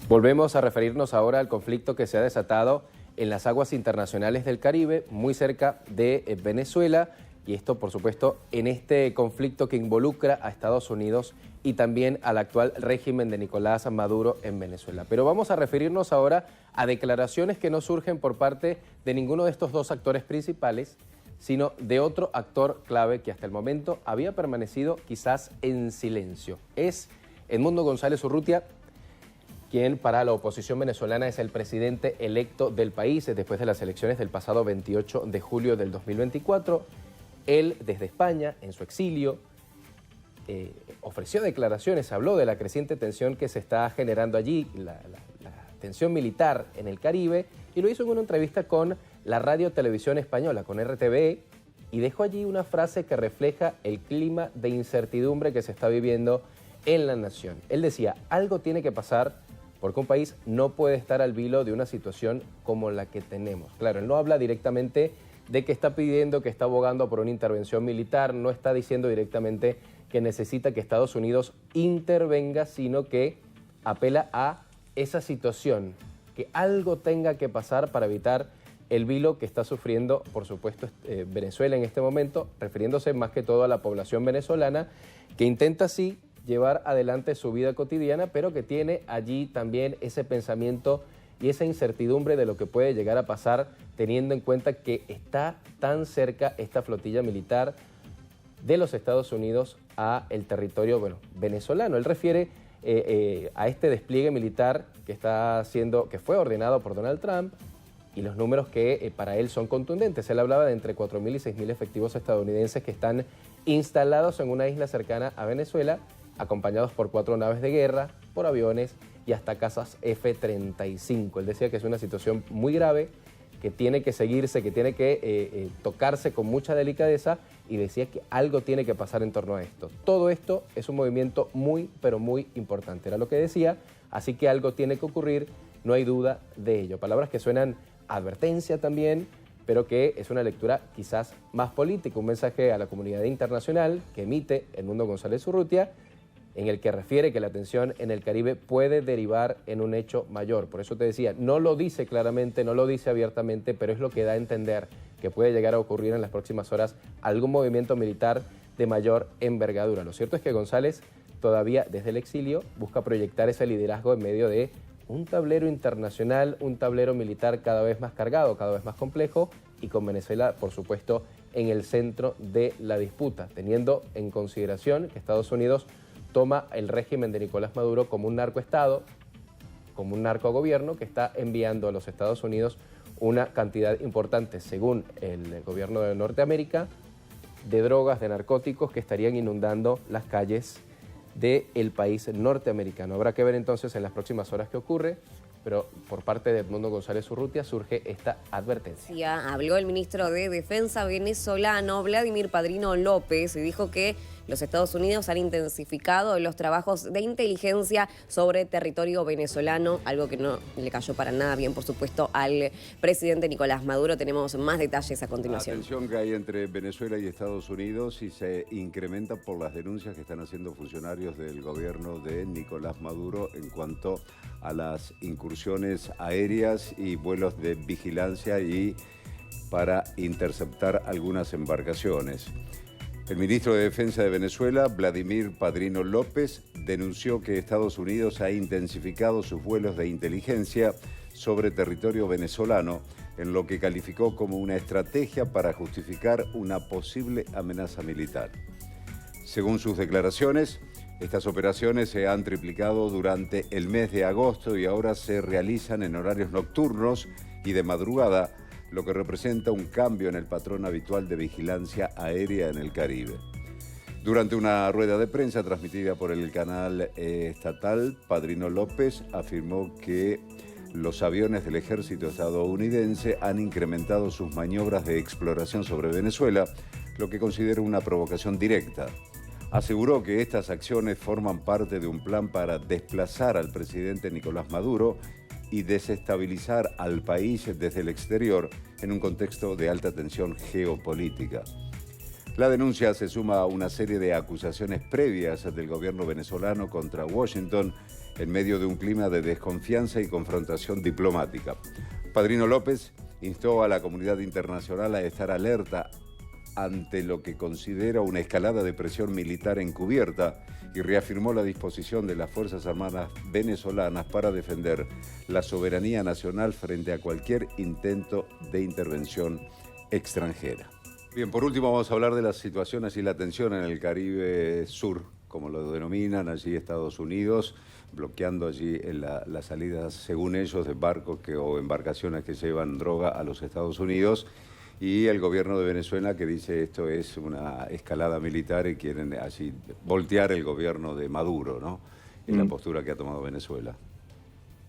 Volvemos a referirnos ahora al conflicto que se ha desatado en las aguas internacionales del Caribe, muy cerca de Venezuela, y esto, por supuesto, en este conflicto que involucra a Estados Unidos y también al actual régimen de Nicolás Maduro en Venezuela. Pero vamos a referirnos ahora a declaraciones que no surgen por parte de ninguno de estos dos actores principales, sino de otro actor clave que hasta el momento había permanecido quizás en silencio. Es Edmundo González Urrutia, quien para la oposición venezolana es el presidente electo del país después de las elecciones del pasado 28 de julio del 2024. Él, desde España, en su exilio, ofreció declaraciones, habló de la creciente tensión que se está generando allí, la tensión militar en el Caribe, y lo hizo en una entrevista con la Radio Televisión Española, con RTVE, y dejó allí una frase que refleja el clima de incertidumbre que se está viviendo en la nación. Él decía, algo tiene que pasar porque un país no puede estar al vilo de una situación como la que tenemos. Claro, él no habla directamente de que está pidiendo, que está abogando por una intervención militar, no está diciendo directamente que necesita que Estados Unidos intervenga, sino que apela a esa situación, que algo tenga que pasar para evitar el vilo que está sufriendo, por supuesto, Venezuela en este momento, refiriéndose más que todo a la población venezolana, que intenta sí llevar adelante su vida cotidiana, pero que tiene allí también ese pensamiento y esa incertidumbre de lo que puede llegar a pasar, teniendo en cuenta que está tan cerca esta flotilla militar de los Estados Unidos a el territorio venezolano. Él refiere a este despliegue militar que fue ordenado por Donald Trump, y los números que para él son contundentes. Él hablaba de entre 4.000 y 6.000 efectivos estadounidenses que están instalados en una isla cercana a Venezuela, acompañados por 4 naves de guerra, por aviones y hasta cazas F-35. Él decía que es una situación muy grave, que tiene que seguirse, que tiene que tocarse con mucha delicadeza, y decía que algo tiene que pasar en torno a esto. Todo esto es un movimiento muy, pero muy importante, era lo que decía, así que algo tiene que ocurrir, no hay duda de ello. Palabras que suenan a advertencia también, pero que es una lectura quizás más política, un mensaje a la comunidad internacional que emite Edmundo González Urrutia, en el que refiere que la tensión en el Caribe puede derivar en un hecho mayor. Por eso te decía, no lo dice claramente, no lo dice abiertamente, pero es lo que da a entender que puede llegar a ocurrir en las próximas horas algún movimiento militar de mayor envergadura. Lo cierto es que González todavía desde el exilio busca proyectar ese liderazgo en medio de un tablero internacional, un tablero militar cada vez más cargado, cada vez más complejo, y con Venezuela, por supuesto, en el centro de la disputa, teniendo en consideración que Estados Unidos toma el régimen de Nicolás Maduro como un narcoestado, como un narcogobierno que está enviando a los Estados Unidos una cantidad importante, según el gobierno de Norteamérica, de drogas, de narcóticos que estarían inundando las calles del país norteamericano. Habrá que ver entonces en las próximas horas qué ocurre, pero por parte de Edmundo González Urrutia surge esta advertencia. Ya habló el ministro de Defensa venezolano, Vladimir Padrino López, y dijo que los Estados Unidos han intensificado los trabajos de inteligencia sobre territorio venezolano, algo que no le cayó para nada bien, por supuesto, al presidente Nicolás Maduro. Tenemos más detalles a continuación. La tensión que hay entre Venezuela y Estados Unidos y se incrementa por las denuncias que están haciendo funcionarios del gobierno de Nicolás Maduro en cuanto a las incursiones aéreas y vuelos de vigilancia y para interceptar algunas embarcaciones. El ministro de Defensa de Venezuela, Vladimir Padrino López, denunció que Estados Unidos ha intensificado sus vuelos de inteligencia sobre territorio venezolano, en lo que calificó como una estrategia para justificar una posible amenaza militar. Según sus declaraciones, estas operaciones se han triplicado durante el mes de agosto y ahora se realizan en horarios nocturnos y de madrugada, lo que representa un cambio en el patrón habitual de vigilancia aérea en el Caribe. Durante una rueda de prensa transmitida por el canal estatal, Padrino López afirmó que los aviones del ejército estadounidense han incrementado sus maniobras de exploración sobre Venezuela, lo que considera una provocación directa. Aseguró que estas acciones forman parte de un plan para desplazar al presidente Nicolás Maduro y desestabilizar al país desde el exterior en un contexto de alta tensión geopolítica. La denuncia se suma a una serie de acusaciones previas del gobierno venezolano contra Washington en medio de un clima de desconfianza y confrontación diplomática. Padrino López instó a la comunidad internacional a estar alerta ante lo que considera una escalada de presión militar encubierta y reafirmó la disposición de las Fuerzas Armadas venezolanas para defender la soberanía nacional frente a cualquier intento de intervención extranjera. Bien, por último vamos a hablar de las situaciones y la tensión en el Caribe Sur, como lo denominan allí Estados Unidos, bloqueando allí las salidas, según ellos, de barcos o embarcaciones que llevan droga a los Estados Unidos, y el gobierno de Venezuela que dice esto es una escalada militar y quieren así voltear el gobierno de Maduro, ¿no? En la postura que ha tomado Venezuela.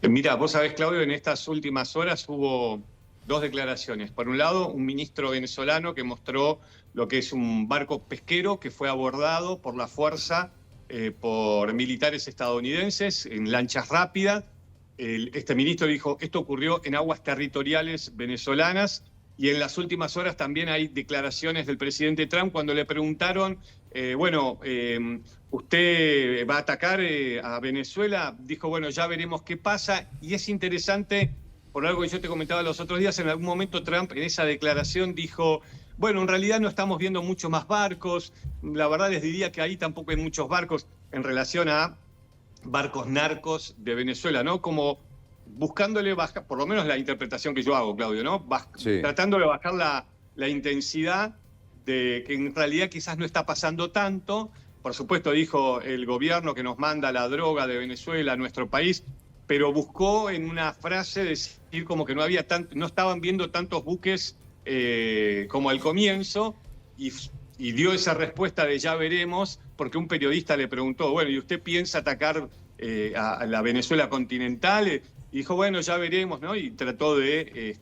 Mira, vos sabés, Claudio, en estas últimas horas hubo dos declaraciones. Por un lado, un ministro venezolano que mostró lo que es un barco pesquero que fue abordado por la fuerza por militares estadounidenses en lanchas rápidas. Este ministro dijo, esto ocurrió en aguas territoriales venezolanas. Y en las últimas horas también hay declaraciones del presidente Trump cuando le preguntaron, ¿usted va a atacar a Venezuela? Dijo, bueno, ya veremos qué pasa. Y es interesante, por algo que yo te comentaba los otros días, en algún momento Trump en esa declaración dijo, bueno, en realidad no estamos viendo mucho más barcos. La verdad les diría que ahí tampoco hay muchos barcos en relación a barcos narcos de Venezuela, ¿no? Como buscándole bajar, por lo menos la interpretación que yo hago, Claudio, ¿no? Sí. Tratándole de bajar la intensidad de que en realidad quizás no está pasando tanto. Por supuesto, dijo el gobierno que nos manda la droga de Venezuela a nuestro país, pero buscó en una frase decir como que no estaban viendo tantos buques como al comienzo, y dio esa respuesta de ya veremos, porque un periodista le preguntó, bueno, ¿y usted piensa atacar a la Venezuela continental? Y dijo, bueno, ya veremos, ¿no? Y trató de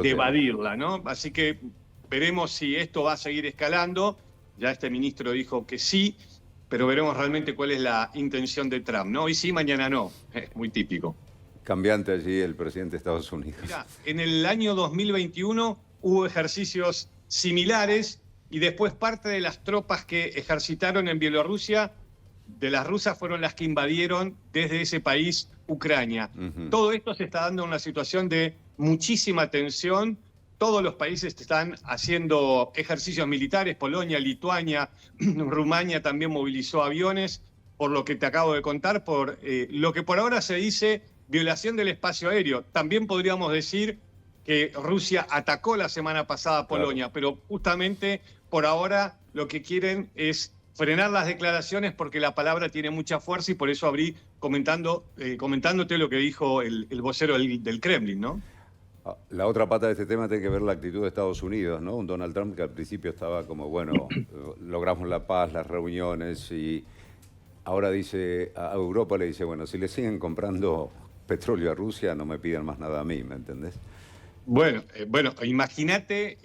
evadirla, ¿no? Así que veremos si esto va a seguir escalando. Ya este ministro dijo que sí, pero veremos realmente cuál es la intención de Trump, ¿no? Hoy sí, mañana no. Muy típico. Cambiante allí el presidente de Estados Unidos. Mirá, en el año 2021 hubo ejercicios similares y después parte de las tropas que ejercitaron en Bielorrusia, de las rusas, fueron las que invadieron desde ese país Ucrania. Todo esto se está dando en una situación de muchísima tensión. Todos los países están haciendo ejercicios militares. Polonia, Lituania, Rumania también movilizó aviones, por lo que te acabo de contar, por lo que por ahora se dice violación del espacio aéreo. También podríamos decir que Rusia atacó la semana pasada a Polonia, pero justamente por ahora lo que quieren es frenar las declaraciones porque la palabra tiene mucha fuerza, y por eso abrí comentándote lo que dijo el vocero del Kremlin, ¿no? La otra pata de este tema tiene que ver la actitud de Estados Unidos, ¿no? Un Donald Trump que al principio estaba como, bueno, logramos la paz, las reuniones, y ahora dice, a Europa le dice, bueno, si le siguen comprando petróleo a Rusia, no me pidan más nada a mí, ¿me entendés? Bueno, imagínate,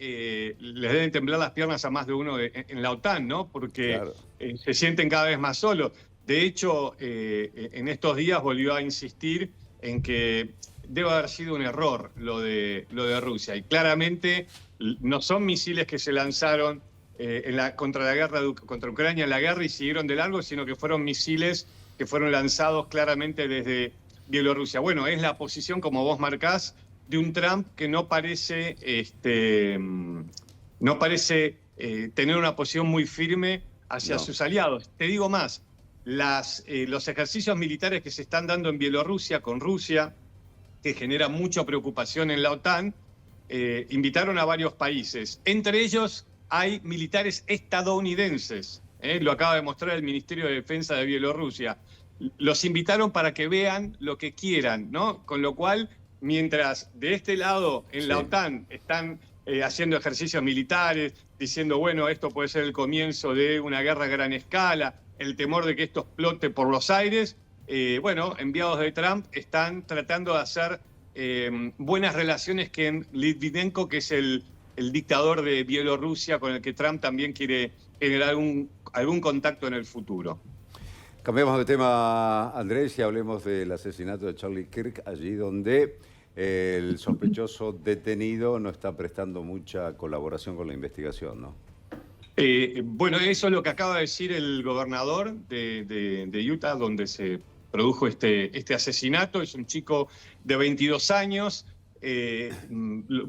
les deben temblar las piernas a más de uno en la OTAN, ¿no? Porque claro, se sienten cada vez más solos. De hecho, en estos días volvió a insistir en que debe haber sido un error lo de Rusia. Y claramente no son misiles que se lanzaron contra Ucrania en la guerra y siguieron de largo, sino que fueron misiles que fueron lanzados claramente desde Bielorrusia. Bueno, es la posición, como vos marcás, de un Trump que no parece tener una posición muy firme hacia sus aliados. Te digo más, los ejercicios militares que se están dando en Bielorrusia con Rusia, que generan mucha preocupación en la OTAN, invitaron a varios países. Entre ellos hay militares estadounidenses, lo acaba de mostrar el Ministerio de Defensa de Bielorrusia. Los invitaron para que vean lo que quieran, ¿no? Con lo cual, mientras de este lado, en la OTAN, están haciendo ejercicios militares, diciendo, bueno, esto puede ser el comienzo de una guerra a gran escala, el temor de que esto explote por los aires, enviados de Trump están tratando de hacer buenas relaciones con Litvinenko, que es el dictador de Bielorrusia, con el que Trump también quiere generar algún contacto en el futuro. Cambiamos de tema, Andrés, y hablemos del asesinato de Charlie Kirk, allí donde el sospechoso detenido no está prestando mucha colaboración con la investigación, ¿no? Eso es lo que acaba de decir el gobernador de Utah, donde se produjo este asesinato. Es un chico de 22 años.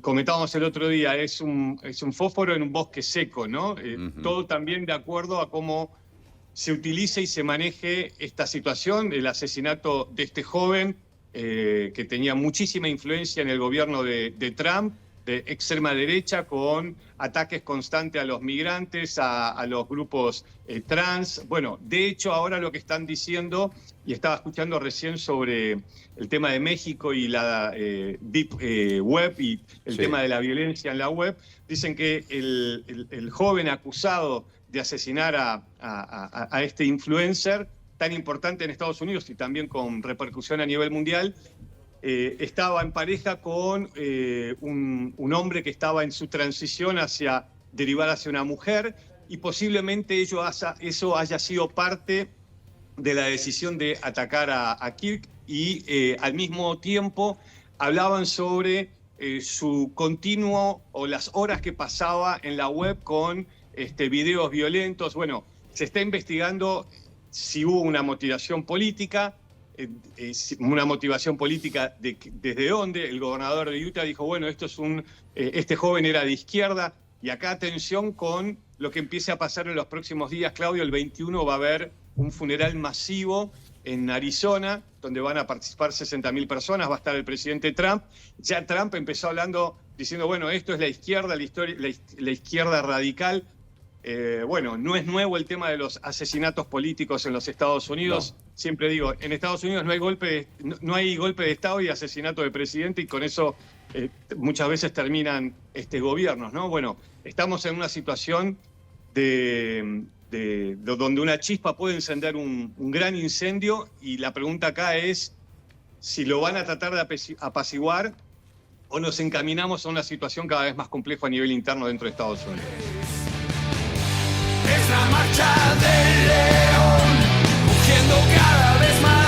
Comentábamos el otro día, es un fósforo en un bosque seco, ¿no? Todo también de acuerdo a cómo se utilice y se maneje esta situación, el asesinato de este joven que tenía muchísima influencia en el gobierno de Trump, de extrema derecha, con ataques constantes a los migrantes, a los grupos trans. Bueno, de hecho ahora lo que están diciendo, y estaba escuchando recién sobre el tema de México y la Deep Web y el tema de la violencia en la web, dicen que el joven acusado de asesinar a este influencer tan importante en Estados Unidos y también con repercusión a nivel mundial, estaba en pareja con un hombre que estaba en su transición hacia derivar hacia una mujer, y posiblemente eso haya sido parte de la decisión de atacar a Kirk, y al mismo tiempo hablaban sobre su continuo o las horas que pasaba en la web con videos violentos. Bueno, se está investigando si hubo una motivación política. Una motivación política desde dónde. El gobernador de Utah dijo, bueno, este joven era de izquierda, y acá atención con lo que empiece a pasar en los próximos días, Claudio. El 21 va a haber un funeral masivo en Arizona, donde van a participar 60.000 personas, va a estar el presidente Trump. Ya Trump empezó hablando, diciendo, bueno, esto es la izquierda, la izquierda radical. Bueno, no es nuevo el tema de los asesinatos políticos en los Estados Unidos. No. Siempre digo, en Estados Unidos no hay golpe de Estado y asesinato de presidente, y con eso muchas veces terminan gobiernos, ¿no? Bueno, estamos en una situación donde una chispa puede encender un gran incendio, y la pregunta acá es si lo van a tratar de apaciguar o nos encaminamos a una situación cada vez más compleja a nivel interno dentro de Estados Unidos. Es la marcha del león, rugiendo cada vez más.